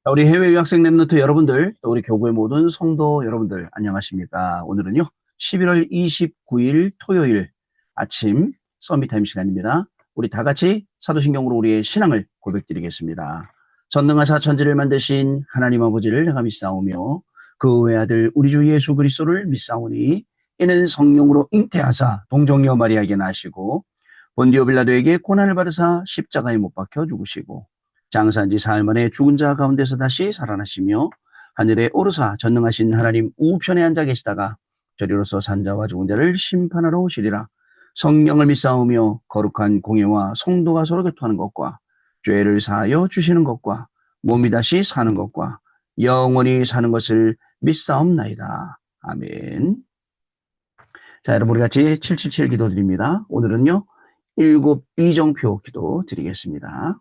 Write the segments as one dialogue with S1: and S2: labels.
S1: 자, 우리 해외 유학생 랩노트 여러분들, 또 우리 교구의 모든 성도 여러분들, 안녕하십니까. 오늘은요, 11월 29일 토요일 아침 서밋타임 시간입니다. 우리 다 같이 사도신경으로 우리의 신앙을 고백드리겠습니다. 전능하사 천지를 만드신 하나님 아버지를 내가 믿사오며 그 외아들 우리 주 예수 그리스도를 믿사오니 이는 성령으로 잉태하사 동정녀 마리아에게 나시고 본디오 빌라도에게 고난을 받으사 십자가에 못 박혀 죽으시고 장사한 지 사흘 만에 죽은 자 가운데서 다시 살아나시며 하늘에 오르사 전능하신 하나님 우편에 앉아 계시다가 저리로서 산자와 죽은 자를 심판하러 오시리라. 성령을 믿사오며 거룩한 공예와 성도가 서로 교통하는 것과 죄를 사하여 주시는 것과 몸이 다시 사는 것과 영원히 사는 것을 믿사옵나이다. 아멘. 자, 여러분 우리 같이 777 기도 드립니다. 오늘은요, 일곱 이정표 기도 드리겠습니다.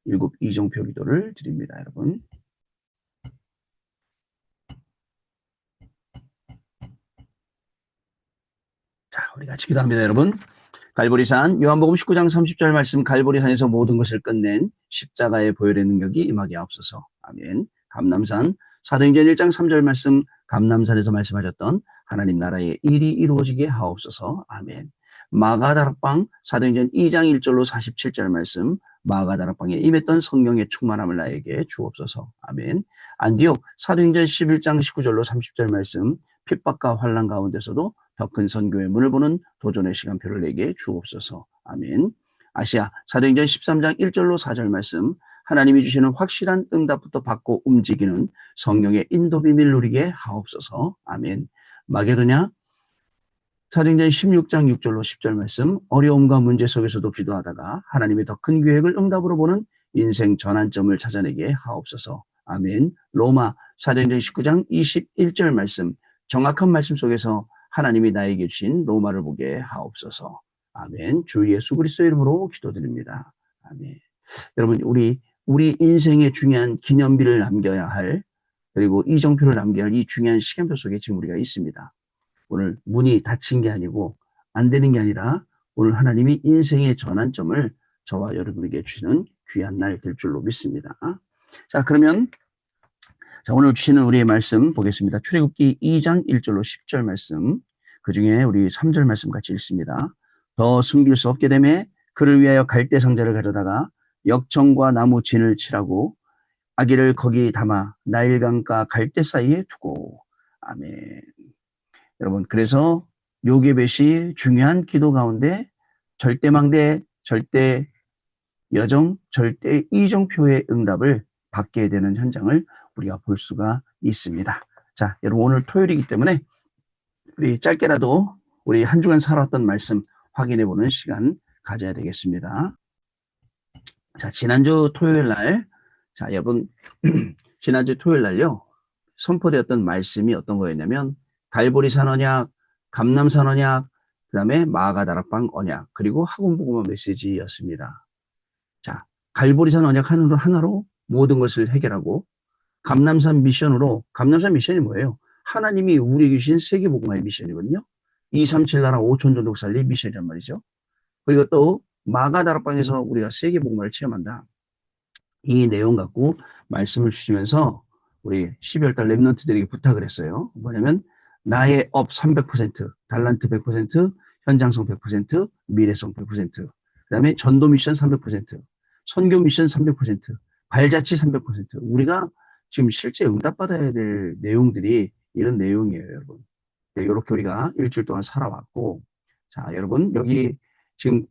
S1: 일곱 이정표 기도를 드립니다, 여러분. 자, 우리 같이 기도합니다, 여러분. 갈보리산 요한복음 19장 30절 말씀 갈보리산에서 모든 것을 끝낸 십자가의 보혈의 능력이 임하게 하옵소서. 아멘. 감남산 사도행전 1장 3절 말씀 감남산에서 말씀하셨던 하나님 나라의 일이 이루어지게 하옵소서. 아멘. 마가다락방 사도행전 2장 1절로 47절 말씀 마가다락방에 임했던 성령의 충만함을 나에게 주옵소서. 아멘. 안디옥 사도행전 11장 19절로 30절 말씀 핍박과 환난 가운데서도 더 큰 선교의 문을 보는 도전의 시간표를 내게 주옵소서. 아멘. 아시아 사도행전 13장 1절로 4절 말씀 하나님이 주시는 확실한 응답부터 받고 움직이는 성령의 인도 비밀 누리게 하옵소서. 아멘. 마게도냐 사도행전 16장 6절로 10절 말씀 어려움과 문제 속에서도 기도하다가 하나님의 더 큰 계획을 응답으로 보는 인생 전환점을 찾아내게 하옵소서. 아멘. 로마 사도행전 19장 21절 말씀 정확한 말씀 속에서 하나님이 나에게 주신 로마를 보게 하옵소서. 아멘. 주 예수 그리스도의 이름으로 기도드립니다. 아멘. 여러분 우리 인생의 중요한 기념비를 남겨야 할 그리고 이정표를 남겨야 할 이 중요한 시간표 속에 지금 우리가 있습니다. 오늘 문이 닫힌 게 아니고 안 되는 게 아니라 오늘 하나님이 인생의 전환점을 저와 여러분에게 주시는 귀한 날 될 줄로 믿습니다. 자, 그러면 자, 오늘 주시는 우리의 말씀 보겠습니다. 출애굽기 2장 1절로 10절 말씀, 그 중에 우리 3절 말씀 같이 읽습니다. 더 숨길 수 없게 되매 그를 위하여 갈대 상자를 가져다가 역청과 나무 진을 칠하고 아기를 거기 담아 나일강과 갈대 사이에 두고. 아멘. 여러분, 그래서 요게벳이 중요한 기도 가운데 절대망대, 절대 여정, 절대 이정표의 응답을 받게 되는 현장을 우리가 볼 수가 있습니다. 자, 여러분 오늘 토요일이기 때문에 우리 짧게라도 우리 한 주간 살았던 말씀 확인해 보는 시간 가져야 되겠습니다. 자, 지난주 토요일 날, 자, 여러분, 지난주 토요일 날요, 선포되었던 말씀이 어떤 거였냐면, 갈보리산 언약, 감남산 언약, 그 다음에 마가다락방 언약, 그리고 학원복음화 메시지였습니다. 자, 갈보리산 언약 하나로 모든 것을 해결하고, 감남산 미션이 뭐예요? 하나님이 우리에게 주신 세계복음화의 미션이거든요. 237 나라 5천 종족 살리 미션이란 말이죠. 그리고 또 마가다락방에서 우리가 세계복음화를 체험한다. 이 내용 갖고 말씀을 주시면서 우리 12월 달 랩런트들에게 부탁을 했어요. 뭐냐면 나의 업 300%, 달란트 100%, 현장성 100%, 미래성 100%, 그다음에 전도 미션 300%, 선교 미션 300%, 발자취 300%. 우리가 지금 실제 응답받아야 될 내용들이 이런 내용이에요, 여러분. 이렇게 우리가 일주일 동안 살아왔고, 자, 여러분, 여기 지금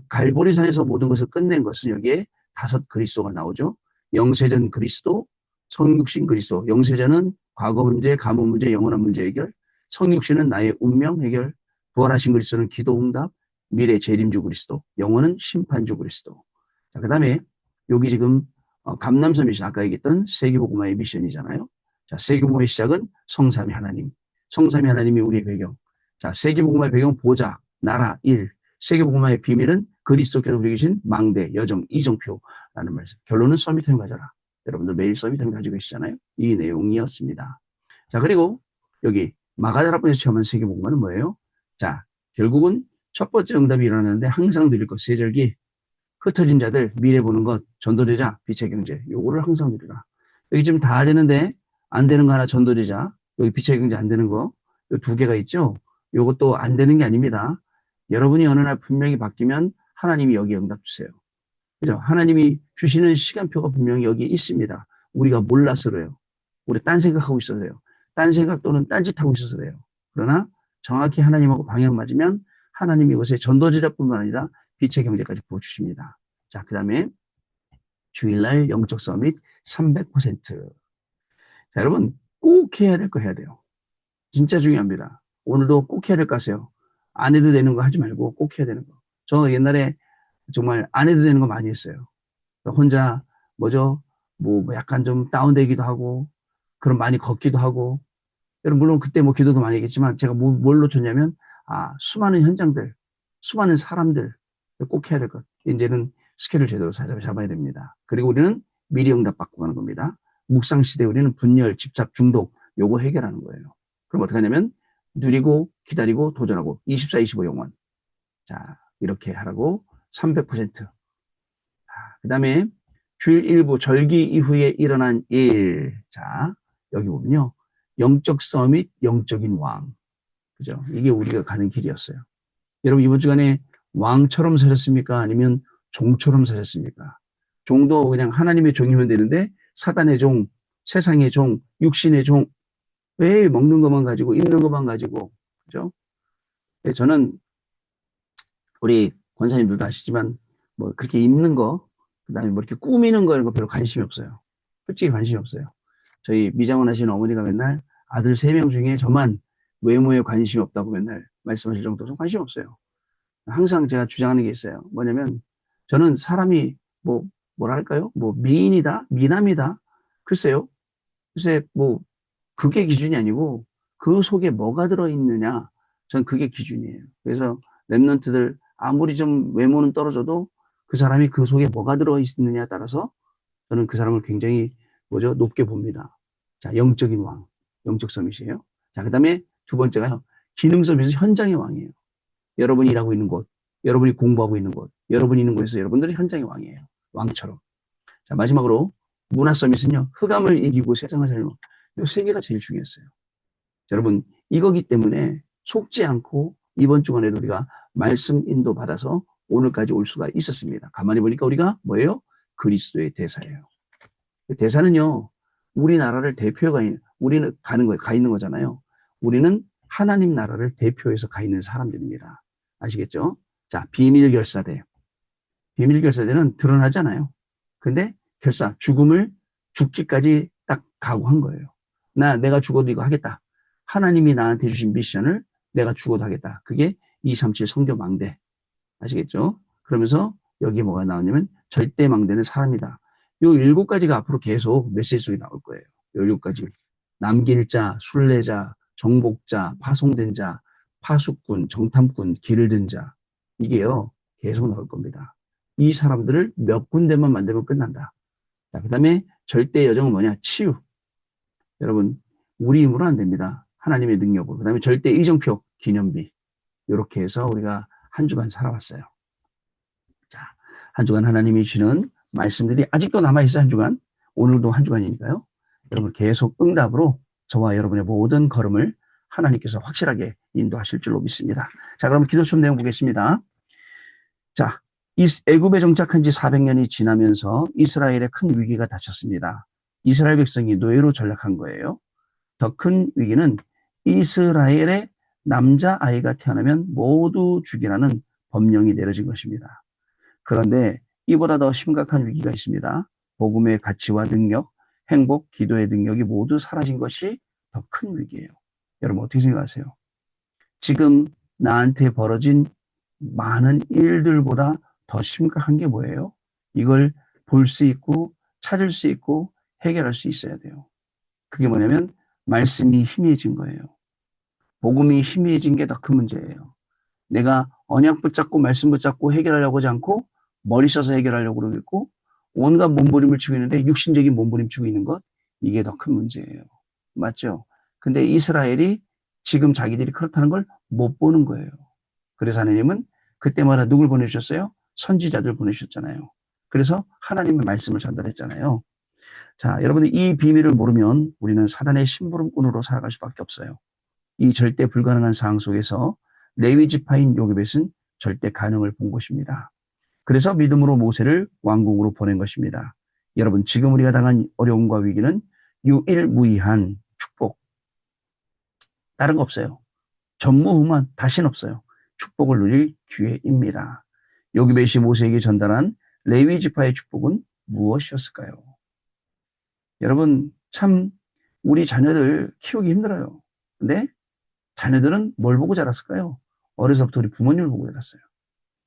S1: 갈보리산에서 모든 것을 끝낸 것은 여기에 5 그리스도가 나오죠. 영세전 그리스도, 성육신 그리스도. 영세전은 과거 문제, 가문 문제, 영원한 문제 해결. 성육신은 나의 운명 해결. 부활하신 그리스도는 기도 응답. 미래 재림주 그리스도. 영원은 심판주 그리스도. 자, 그 다음에 여기 지금 감남선 미션, 아까 얘기했던 세계복음화의 미션이잖아요. 자, 세계복음화의 시작은 성삼위 하나님. 성삼위 하나님이 우리의 배경. 자, 세계복음화의 배경 보좌, 나라, 일. 세계복음화의 비밀은 그리스도께서 우리에게 주신 망대, 여정, 이정표라는 말씀. 결론은 서밋타임 가져라. 여러분들 매일 서밋타임 가지고 계시잖아요. 이 내용이었습니다. 자, 그리고 여기 마가다락방에서 체험한 세계복음화는 뭐예요? 자, 결국은 첫 번째 응답이 일어나는데 항상 누릴 것, 세절기, 흩어진 자들, 미래 보는 것, 전도되자, 빛의 경제, 요거를 항상 누리라. 여기 지금 다 되는데 안 되는 거 하나 전도제자, 여기 빛의 경제 안 되는 거, 요 두 개가 있죠. 요것도 안 되는 게 아닙니다. 여러분이 어느 날 분명히 바뀌면 하나님이 여기 응답 주세요. 그죠? 하나님이 주시는 시간표가 분명히 여기에 있습니다. 우리가 몰라서 그래요. 우리 딴 생각하고 있어서 그래요. 딴 생각 또는 딴짓하고 있어서 그래요. 그러나 정확히 하나님하고 방향 맞으면 하나님이 이것에 전도제자뿐만 아니라 빛의 경제까지 부어주십니다. 자, 그 다음에 주일날 영적 서밋 300%. 자, 여러분 꼭 해야 될 거 해야 돼요. 진짜 중요합니다. 오늘도 꼭 해야 될 거 하세요. 안 해도 되는 거 하지 말고 꼭 해야 되는 거. 저 옛날에 정말 안 해도 되는 거 많이 했어요. 혼자 뭐죠? 뭐 약간 좀 다운되기도 하고 그럼 많이 걷기도 하고 여러분 물론 그때 뭐 기도도 많이 했겠지만 제가 뭘 놓쳤냐면 수많은 현장들 수많은 사람들 꼭 해야 될 것. 이제는 스케줄 제대로 잡아야 됩니다. 그리고 우리는 미리 응답 받고 가는 겁니다. 묵상 시대 우리는 분열, 집착, 중독 요거 해결하는 거예요. 그럼 어떻게 하냐면 누리고 기다리고 도전하고 24, 25 영원. 자 이렇게 하라고 300%. 그 다음에 주일 일부 절기 이후에 일어난 일. 자, 여기 보면요. 영적 서밋, 영적인 왕. 그죠? 이게 우리가 가는 길이었어요. 여러분, 이번 주간에 왕처럼 사셨습니까? 아니면 종처럼 사셨습니까? 종도 그냥 하나님의 종이면 되는데, 사단의 종, 세상의 종, 육신의 종, 매일 먹는 것만 가지고, 입는 것만 가지고, 그죠? 저는 우리 권사님들도 아시지만, 뭐, 그렇게 입는 거, 그 다음에 뭐 이렇게 꾸미는 거 이런 거 별로 관심이 없어요. 솔직히 관심이 없어요. 저희 미장원 하시는 어머니가 맨날 아들 3명 중에 저만 외모에 관심이 없다고 맨날 말씀하실 정도로 관심 없어요. 항상 제가 주장하는 게 있어요. 뭐냐면 저는 사람이 뭐랄까요? 뭐 미인이다, 미남이다. 글쎄요. 글쎄 뭐 그게 기준이 아니고 그 속에 뭐가 들어있느냐. 전 그게 기준이에요. 그래서 랩런트들 아무리 좀 외모는 떨어져도 그 사람이 그 속에 뭐가 들어있느냐에 따라서 저는 그 사람을 굉장히 높게 봅니다. 자, 영적인 왕, 영적 서밋이에요. 자, 그 다음에 두 번째가요. 기능 서밋은 현장의 왕이에요. 여러분이 일하고 있는 곳, 여러분이 공부하고 있는 곳, 여러분이 있는 곳에서 여러분들이 현장의 왕이에요. 왕처럼. 자, 마지막으로 문화 서밋은요. 흑암을 이기고 세상을 살리는 이 세 개가 제일 중요했어요. 자, 여러분 이거기 때문에 속지 않고 이번 주간에도 우리가 말씀 인도 받아서 오늘까지 올 수가 있었습니다. 가만히 보니까 우리가 뭐예요? 그리스도의 대사예요. 대사는요, 우리나라를 대표가 우리는 가는 거예요. 가 있는 거잖아요. 우리는 하나님 나라를 대표해서 가 있는 사람들입니다. 아시겠죠? 자, 비밀 결사대. 비밀 결사대는 드러나잖아요. 근데 죽음을 죽기까지 딱 각오한 거예요. 내가 죽어도 이거 하겠다. 하나님이 나한테 주신 미션을 내가 죽어도 하겠다. 그게 237 성교 망대. 아시겠죠? 그러면서 여기 뭐가 나오냐면 절대 망대는 사람이다. 요 7가지가 앞으로 계속 메시지 속에 나올 거예요. 요 7가지. 남길 자, 순례자, 정복자, 파송된 자, 파수꾼, 정탐꾼, 길을 든 자. 이게요, 계속 나올 겁니다. 이 사람들을 몇 군데만 만들면 끝난다. 자, 그 다음에 절대 여정은 뭐냐? 치유. 여러분, 우리 힘으로 안 됩니다. 하나님의 능력으로. 그 다음에 절대 이정표, 기념비. 이렇게 해서 우리가 한 주간 살아왔어요. 자, 한 주간 하나님이 주시는 말씀들이 아직도 남아있어요, 한 주간. 오늘도 한 주간이니까요. 여러분 계속 응답으로 저와 여러분의 모든 걸음을 하나님께서 확실하게 인도하실 줄로 믿습니다. 자, 그럼 기도 좀 내용 보겠습니다. 자, 애굽에 정착한 지 400년이 지나면서 이스라엘에 큰 위기가 닥쳤습니다. 이스라엘 백성이 노예로 전락한 거예요. 더 큰 위기는 이스라엘의 남자아이가 태어나면 모두 죽이라는 법령이 내려진 것입니다. 그런데 이보다 더 심각한 위기가 있습니다. 복음의 가치와 능력, 행복, 기도의 능력이 모두 사라진 것이 더 큰 위기예요. 여러분 어떻게 생각하세요? 지금 나한테 벌어진 많은 일들보다 더 심각한 게 뭐예요? 이걸 볼 수 있고 찾을 수 있고 해결할 수 있어야 돼요. 그게 뭐냐면 말씀이 희미해진 거예요. 복음이 희미해진 게 더 큰 문제예요. 내가 언약 붙잡고 말씀 붙잡고 해결하려고 하지 않고 머리 써서 해결하려고 그러고 있고 온갖 몸부림을 치고 있는데 육신적인 몸부림 치고 있는 것, 이게 더 큰 문제예요. 맞죠? 근데 이스라엘이 지금 자기들이 그렇다는 걸 못 보는 거예요. 그래서 하나님은 그때마다 누굴 보내주셨어요? 선지자들 보내주셨잖아요. 그래서 하나님의 말씀을 전달했잖아요. 자, 여러분들 이 비밀을 모르면 우리는 사단의 심부름꾼으로 살아갈 수밖에 없어요. 이 절대 불가능한 상황 속에서 레위 지파인 요게벳은 절대 가능을 본 것입니다. 그래서 믿음으로 모세를 왕궁으로 보낸 것입니다. 여러분, 지금 우리가 당한 어려움과 위기는 유일무이한 축복. 다른 거 없어요. 전무후무한 다시는 없어요. 축복을 누릴 기회입니다. 요기벳이 모세에게 전달한 레위 지파의 축복은 무엇이었을까요? 여러분, 참 우리 자녀들 키우기 힘들어요. 근데 자녀들은 뭘 보고 자랐을까요? 어려서부터 우리 부모님을 보고 자랐어요.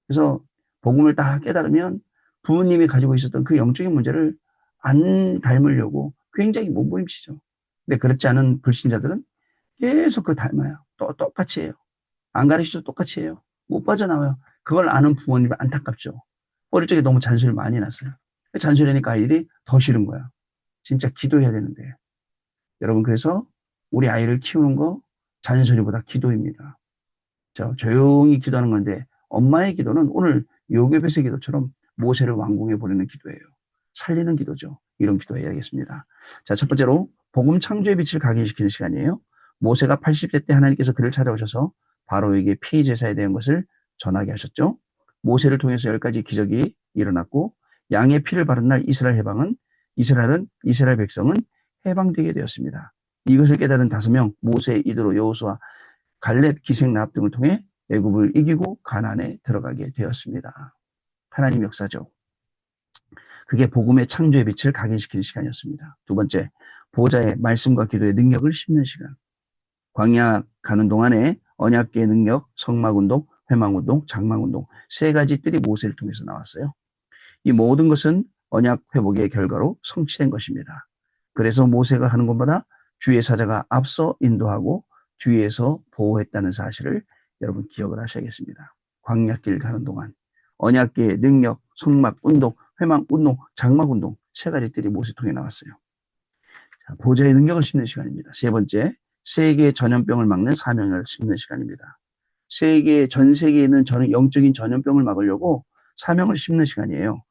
S1: 그래서 복음을 다 깨달으면 부모님이 가지고 있었던 그 영적인 문제를 안 닮으려고 굉장히 몸부림치죠. 근데 그렇지 않은 불신자들은 계속 그 닮아요. 또 똑같이 해요. 안 가르치죠. 똑같이 해요. 못 빠져나와요. 그걸 아는 부모님이 안타깝죠. 어릴 적에 너무 잔소리를 많이 났어요. 잔소리하니까 아이들이 더 싫은 거야. 진짜 기도해야 되는데. 여러분, 그래서 우리 아이를 키우는 거 잔소리보다 기도입니다. 조용히 기도하는 건데 엄마의 기도는 오늘 요괴벳의 기도처럼 모세를 왕궁에 보내는 기도예요. 살리는 기도죠. 이런 기도해야겠습니다. 자, 첫 번째로 복음 창조의 빛을 각인시키는 시간이에요. 모세가 80세 때 하나님께서 그를 찾아오셔서 바로에게 피의 제사에 대한 것을 전하게 하셨죠. 모세를 통해서 10가지 기적이 일어났고 양의 피를 바른 날 이스라엘 백성은 해방되게 되었습니다. 이것을 깨달은 5명 모세, 이드로, 여호수아, 갈렙, 기생, 라합 등을 통해 애굽을 이기고 가나안에 들어가게 되었습니다. 하나님 역사죠. 그게 복음의 창조의 빛을 각인시키는 시간이었습니다. 두 번째, 보좌의 말씀과 기도의 능력을 심는 시간. 광야 가는 동안에 언약궤의 능력, 성막운동, 회망운동, 장막운동 3가지 뜰이 모세를 통해서 나왔어요. 이 모든 것은 언약 회복의 결과로 성취된 것입니다. 그래서 모세가 하는 것보다 주의 사자가 앞서 인도하고 뒤에서 보호했다는 사실을 여러분 기억을 하셔야겠습니다. 광야길 가는 동안 언약궤의 능력, 성막 운동, 회망 운동, 장막 운동 3가지 뜰이 모세 통해 나왔어요. 자, 보좌의 능력을 심는 시간입니다. 세 번째, 세계의 전염병을 막는 사명을 심는 시간입니다. 전 세계에 있는 영적인 전염병을 막으려고 사명을 심는 시간이에요.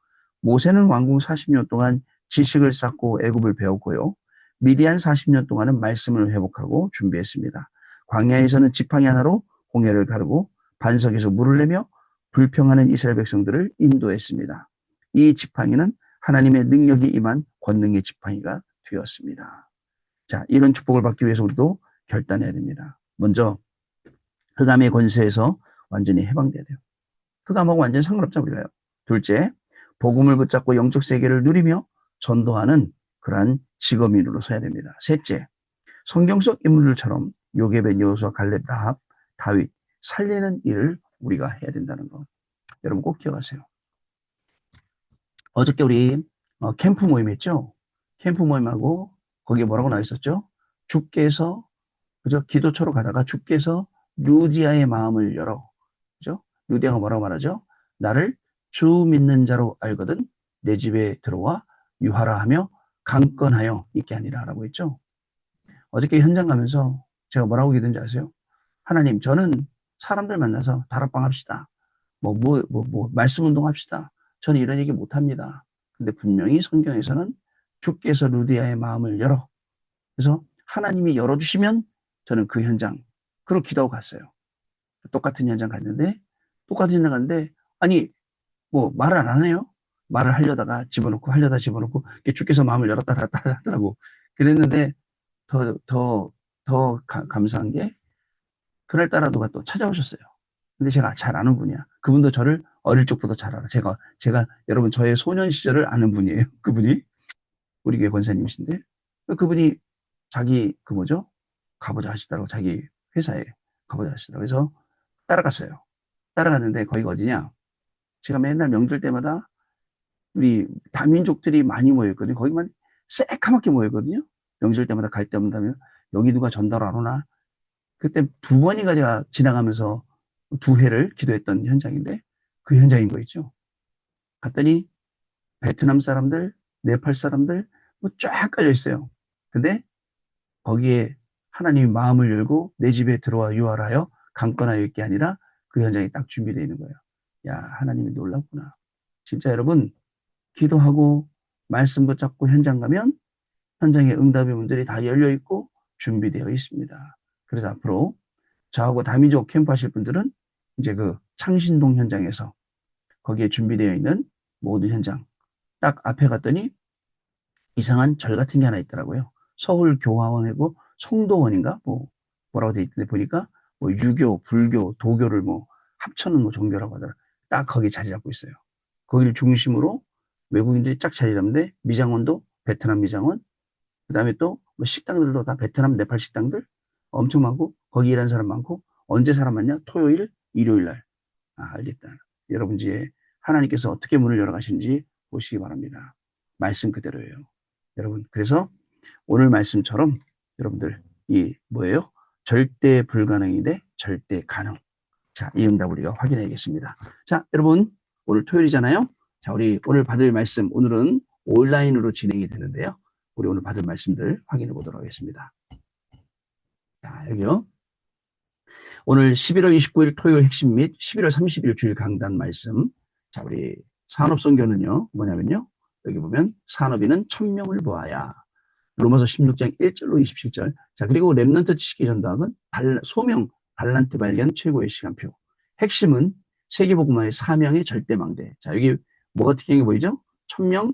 S1: 모세는 왕궁 40년 동안 지식을 쌓고 애굽을 배웠고요. 미디안 40년 동안은 말씀을 회복하고 준비했습니다. 광야에서는 지팡이 하나로 홍해를 가르고 반석에서 물을 내며 불평하는 이스라엘 백성들을 인도했습니다. 이 지팡이는 하나님의 능력이 임한 권능의 지팡이가 되었습니다. 자, 이런 축복을 받기 위해서 우리도 결단해야 됩니다. 먼저 흑암의 권세에서 완전히 해방돼야 돼요. 흑암하고 완전히 상관없죠, 우리가요. 둘째, 복음을 붙잡고 영적 세계를 누리며 전도하는 그러한 직업인으로 서야 됩니다. 셋째, 성경 속 인물들처럼 요게벳, 여호수아, 갈렙, 라합, 다윗 살리는 일을 우리가 해야 된다는 거. 여러분 꼭 기억하세요. 어저께 우리 캠프 모임 했죠? 캠프 모임하고 거기에 뭐라고 나와 있었죠? 주께서 그죠? 기도처로 가다가 주께서 루디아의 마음을 열어. 그죠? 루디아가 뭐라고 말하죠? 나를 주 믿는 자로 알거든 내 집에 들어와 유하라 하며 강건하여 있게 하니라라고 했죠. 어저께 현장 가면서 제가 뭐라고 기도했는지 아세요? 하나님, 저는 사람들 만나서 다락방 합시다. 말씀 운동 합시다. 저는 이런 얘기 못 합니다. 근데 분명히 성경에서는 주께서 루디아의 마음을 열어. 그래서 하나님이 열어주시면 저는 그 현장, 그걸 기도하고 갔어요. 똑같은 현장 갔는데, 아니, 말을 안 해요? 말을 하려다가 하려다 집어넣고, 주께서 마음을 열었다 닫았다 하더라고. 그랬는데, 더 감사한 게, 그날따라 누가 또 찾아오셨어요. 근데 제가 잘 아는 분이야. 그분도 저를 어릴 적부터 잘 알아. 제가 여러분, 저의 소년 시절을 아는 분이에요. 그분이. 우리 교회 권사님이신데, 그분이 자기, 가보자 하시더라고. 자기 회사에 가보자 하시더라고. 그래서 따라갔어요. 따라갔는데, 거기가 어디냐? 제가 맨날 명절 때마다 우리 다민족들이 많이 모여있거든요. 거기만 새카맣게 모여있거든요. 명절 때마다 갈 때마다 여기 누가 전달 안 오나? 그때 2번인가 제가 지나가면서 2회를 기도했던 현장인데 그 현장인 거 있죠. 갔더니 베트남 사람들, 네팔 사람들 쫙 깔려 있어요. 근데 거기에 하나님이 마음을 열고 내 집에 들어와 유하라여 강건하여 있게 아니라 그 현장이 딱 준비되어 있는 거예요. 야, 하나님이 놀랍구나. 진짜 여러분, 기도하고 말씀 붙잡고 현장 가면 현장에 응답의 문들이 다 열려 있고 준비되어 있습니다. 그래서 앞으로 저하고 다민족 캠프 하실 분들은 이제 그 창신동 현장에서 거기에 준비되어 있는 모든 현장 딱 앞에 갔더니 이상한 절 같은 게 하나 있더라고요. 서울교화원이고 성도원인가 뭐라고 돼 있는데 보니까 뭐 유교, 불교, 도교를 뭐 합쳐놓은 뭐 종교라고 하더라. 딱 거기 자리 잡고 있어요. 거기를 중심으로 외국인들이 쫙 자리 잡는데 미장원도 베트남 미장원, 그다음에 또 뭐 식당들도 다 베트남, 네팔 식당들 엄청 많고 거기 일하는 사람 많고 언제 사람 많냐? 토요일, 일요일 날. 아, 알겠다. 여러분 이제 하나님께서 어떻게 문을 열어가시는지 보시기 바랍니다. 말씀 그대로예요. 여러분 그래서 오늘 말씀처럼 여러분들 이 뭐예요? 절대 불가능이 돼 절대 가능. 자, 이 응답 우리가 확인해야겠습니다. 자, 여러분 오늘 토요일이잖아요. 자, 우리 오늘 받을 말씀 오늘은 온라인으로 진행이 되는데요. 우리 오늘 받을 말씀들 확인해 보도록 하겠습니다. 자, 여기요. 오늘 11월 29일 토요일 핵심 및 11월 30일 주일 강단 말씀. 자, 우리 산업선교는요, 뭐냐면요. 여기 보면 산업인은 천명을 보아야. 로마서 16장 1절로 27절. 자, 그리고 렘넌트 지식의 전도학은 소명, 달란트 발견 최고의 시간표. 핵심은 세계복음화의 사명의 절대망대. 자, 여기 뭐가 특이한 게 보이죠? 천명,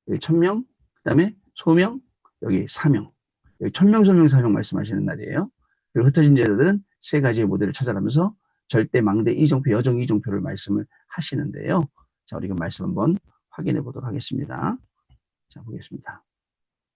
S1: 여기 천명, 그 다음에 소명, 여기 사명. 여기 천명, 소명, 사명 말씀하시는 날이에요. 그리고 흩어진 제자들은 세 가지의 모델을 찾아가면서 절대 망대 이정표, 여정 이정표를 말씀을 하시는데요. 자, 우리가 말씀 한번 확인해 보도록 하겠습니다. 자, 보겠습니다.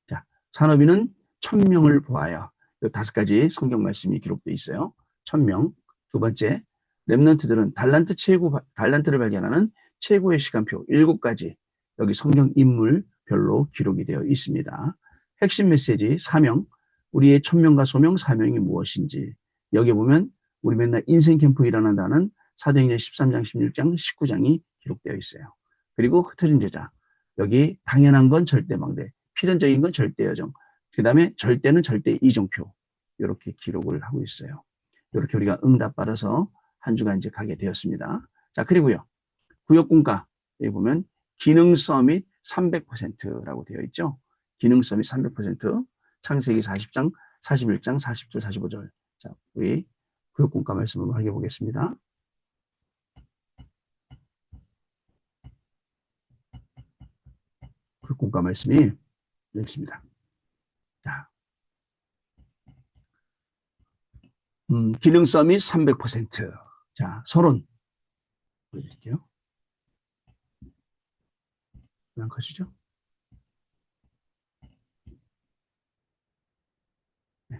S1: 자, 산업인은 천명을 보아야. 이 5가지 성경 말씀이 기록되어 있어요. 천명. 두 번째, 렘넌트들은 달란트를 발견하는 최고의 시간표 7가지. 여기 성경 인물별로 기록이 되어 있습니다. 핵심 메시지 사명. 우리의 천명과 소명, 사명이 무엇인지. 여기 보면 우리 맨날 인생 캠프 일어난다는 사도행전 13장, 16장, 19장이 기록되어 있어요. 그리고 흩어진 제자. 여기 당연한 건 절대망대, 필연적인 건 절대여정. 그 다음에 절대는 절대 이정표. 이렇게 기록을 하고 있어요. 이렇게 우리가 응답 받아서 한 주간 이제 가게 되었습니다. 자, 그리고요. 구역공과 여기 보면 기능 서밋 300%라고 되어 있죠. 기능 서밋 300%. 창세기 40장, 41장, 40절, 45절. 자, 우리 구역공과 말씀 한번 확인해 보겠습니다. 구역공과 말씀이 여기 있습니다. 자, 기능 서밋 300%. 자, 서론 보여드릴게요. 그냥 컷이죠. 네.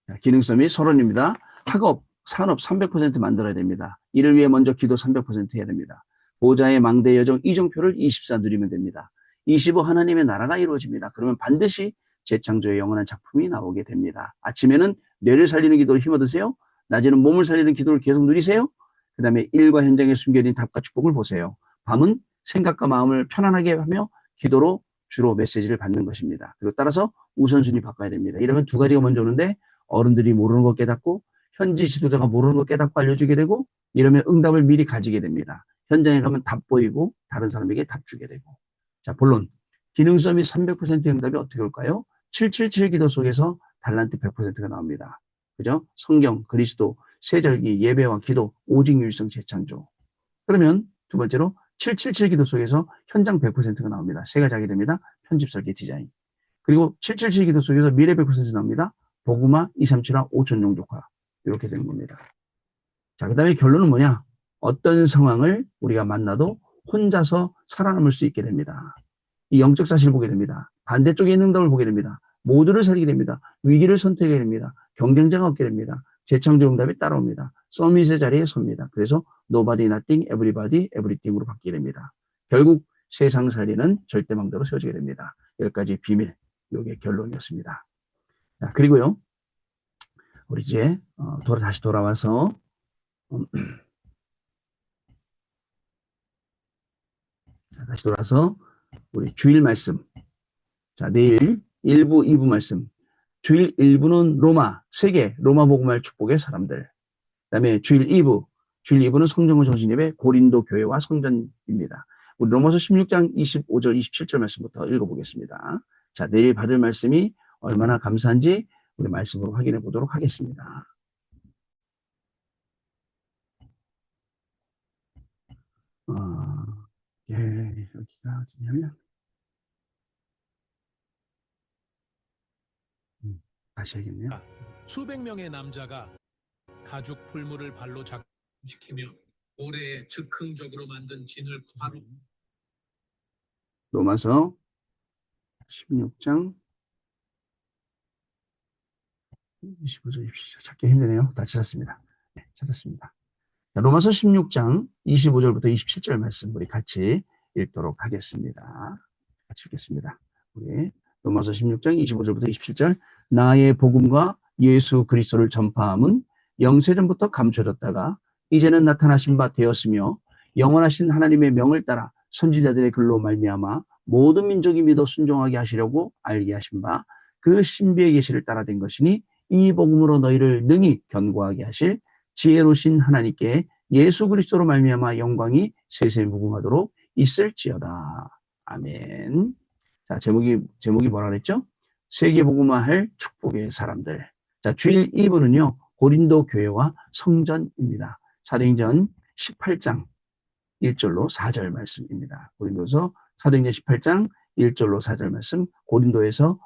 S1: 자, 기능 서밋 서론입니다. 학업, 산업 300% 만들어야 됩니다. 이를 위해 먼저 기도 300% 해야 됩니다. 보좌의 망대 여정 이정표를 24 누리면 됩니다. 25 하나님의 나라가 이루어집니다. 그러면 반드시 재창조의 영원한 작품이 나오게 됩니다. 아침에는 뇌를 살리는 기도를 힘 얻으세요. 낮에는 몸을 살리는 기도를 계속 누리세요. 그 다음에 일과 현장에 숨겨진 답과 축복을 보세요. 밤은 생각과 마음을 편안하게 하며 기도로 주로 메시지를 받는 것입니다. 그리고 따라서 우선순위 바꿔야 됩니다. 이러면 2가지가 먼저 오는데 어른들이 모르는 거 깨닫고 현지 지도자가 모르는 거 깨닫고 알려주게 되고 이러면 응답을 미리 가지게 됩니다. 현장에 가면 답 보이고 다른 사람에게 답 주게 되고. 자, 본론. 기능성이 300% 응답이 어떻게 올까요? 777 기도 속에서 달란트 100%가 나옵니다. 그죠? 성경, 그리스도, 세절기, 예배와 기도, 오직 유일성 재창조. 그러면 두 번째로 777 기도 속에서 현장 100%가 나옵니다. 3가지 하게 됩니다. 편집, 설계, 디자인. 그리고 777 기도 속에서 미래 100% 나옵니다. 복음화, 237화, 5천 종족화. 이렇게 되는 겁니다. 자, 그 다음에 결론은 뭐냐? 어떤 상황을 우리가 만나도 혼자서 살아남을 수 있게 됩니다. 이 영적 사실을 보게 됩니다. 반대쪽에 있는 응답을 보게 됩니다. 모두를 살리게 됩니다. 위기를 선택하게 됩니다. 경쟁자가 없게 됩니다. 재창조 응답이 따라옵니다. 서밋의 자리에 섭니다. 그래서 nobody, nothing, everybody, everything으로 바뀌게 됩니다. 결국 세상 살리는 절대망대로 세워지게 됩니다. 10가지 비밀, 이게 결론이었습니다. 자, 그리고요, 우리 이제 다시 돌아와서 다시 돌아서 우리 주일 말씀. 자, 내일 1부, 2부 말씀. 주일 1부는 세계 로마 복음화의 축복의 사람들. 그 다음에 주일 2부는 성령의 정신예배 고린도 교회와 성전입니다. 우리 로마서 16장 25절, 27절 말씀부터 읽어보겠습니다. 자, 내일 받을 말씀이 얼마나 감사한지 우리 말씀으로 확인해 보도록 하겠습니다. 예, 여기가 어디냐면, 다시 해야겠네요.
S2: 수백 명의 남자가 가죽 풀무를 발로 작시키며 모래에 즉흥적으로 만든 진을 바로
S1: 로마서 16장 25절, 27절 찾기 힘드네요. 다 찾았습니다. 네, 찾았습니다. 자, 로마서 16장 25절부터 27절 말씀 우리 같이 읽도록 하겠습니다. 같이 읽겠습니다. 우리 로마서 16장 25절부터 27절 나의 복음과 예수 그리스도를 전파함은 영세전부터 감춰졌다가 이제는 나타나신 바 되었으며 영원하신 하나님의 명을 따라 선지자들의 글로 말미암아 모든 민족이 믿어 순종하게 하시려고 알게 하신 바 그 신비의 계시를 따라 된 것이니 이 복음으로 너희를 능히 견고하게 하실 지혜로우신 하나님께 예수 그리스도로 말미암아 영광이 세세 무궁하도록 있을지어다. 아멘. 자, 제목이 뭐라 그랬죠? 세계복음화할 축복의 사람들. 자, 주일 2부는요, 고린도 교회와 성전입니다. 사도행전 18장 1절로 4절 말씀입니다. 고린도서 사도행전 18장 1절로 4절 말씀, 고린도에서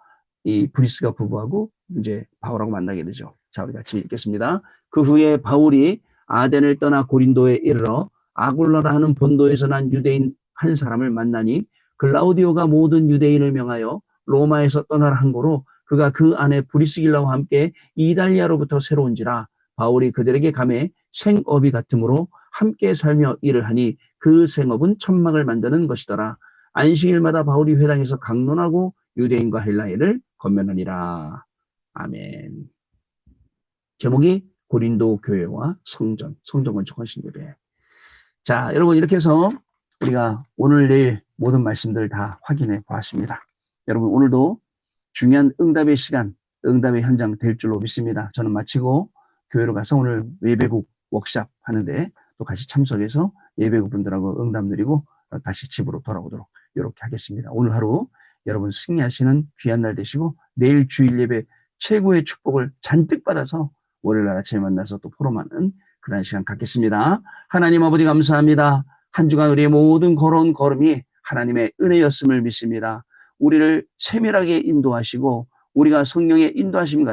S1: 이 브리스가 부부하고 이제 바울하고 만나게 되죠. 자, 우리 같이 읽겠습니다. 그 후에 바울이 아덴을 떠나 고린도에 이르러 아굴라라 하는 본도에서 난 유대인 한 사람을 만나니 글라우디오가 모든 유대인을 명하여 로마에서 떠나라 한 거로 그가 그 안에 브리스길라와 함께 이달리아로부터 새로운지라 바울이 그들에게 감해 생업이 같으므로 함께 살며 일을 하니 그 생업은 천막을 만드는 것이더라. 안식일마다 바울이 회당에서 강론하고 유대인과 헬라인을 건면하니라. 아멘. 제목이 고린도 교회와 성전 건축 헌신 예배. 자, 여러분 이렇게 해서 우리가 오늘 내일 모든 말씀들 다 확인해 보았습니다. 여러분 오늘도 중요한 응답의 시간, 응답의 현장 될 줄로 믿습니다. 저는 마치고 교회로 가서 오늘 예배국 워크샵 하는데 또 같이 참석해서 예배국 분들하고 응답 드리고 다시 집으로 돌아오도록 이렇게 하겠습니다. 오늘 하루 여러분 승리하시는 귀한 날 되시고 내일 주일 예배 최고의 축복을 잔뜩 받아서 월요일 아침에 만나서 또 포럼하는 그런 시간 갖겠습니다. 하나님 아버지 감사합니다. 한 주간 우리의 모든 걸어온 걸음이 하나님의 은혜였음을 믿습니다. 우리를 세밀하게 인도하시고 우리가 성령의 인도하심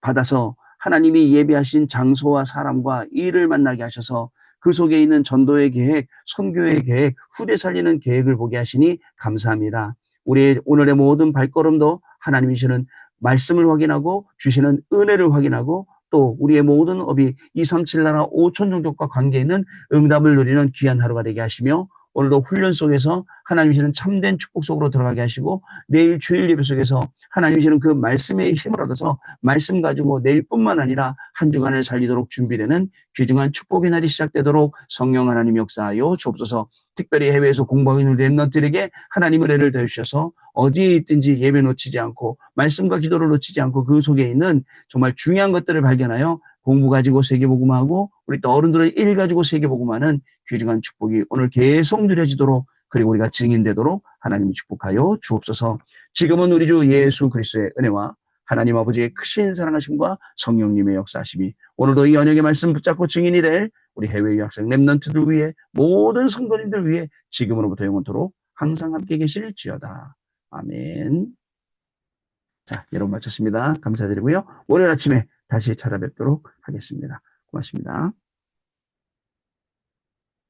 S1: 받아서 하나님이 예비하신 장소와 사람과 일을 만나게 하셔서 그 속에 있는 전도의 계획, 선교의 계획, 후대 살리는 계획을 보게 하시니 감사합니다. 우리의 오늘의 모든 발걸음도 하나님이 주시는 말씀을 확인하고 주시는 은혜를 확인하고 또 우리의 모든 업이 237 나라 5천 종족과 관계 있는 응답을 누리는 귀한 하루가 되게 하시며 오늘도 훈련 속에서 하나님이 주시는 참된 축복 속으로 들어가게 하시고 내일 주일 예배 속에서 하나님이 주시는 그 말씀의 힘을 얻어서 말씀 가지고 내일뿐만 아니라 한 주간을 살리도록 준비되는 귀중한 축복의 날이 시작되도록 성령 하나님 역사하여 주옵소서. 특별히 해외에서 공부하고 있는 렘넌트들에게 하나님의 은혜를 더해주셔서 어디에 있든지 예배 놓치지 않고 말씀과 기도를 놓치지 않고 그 속에 있는 정말 중요한 것들을 발견하여 공부 가지고 세계복음하고 우리 또 어른들은 일 가지고 세계복음하는 귀중한 축복이 오늘 계속 누려지도록 그리고 우리가 증인되도록 하나님이 축복하여 주옵소서. 지금은 우리 주 예수 그리스도의 은혜와 하나님 아버지의 크신 사랑하심과 성령님의 역사하심이 오늘도 이 언약의 말씀 붙잡고 증인이 될 우리 해외 유학생 렘넌트들 위해 모든 성도님들 위해 지금으로부터 영원토록 항상 함께 계실지어다. 아멘. 자, 여러분 마쳤습니다. 감사드리고요. 월요일 아침에 다시 찾아뵙도록 하겠습니다. 고맙습니다.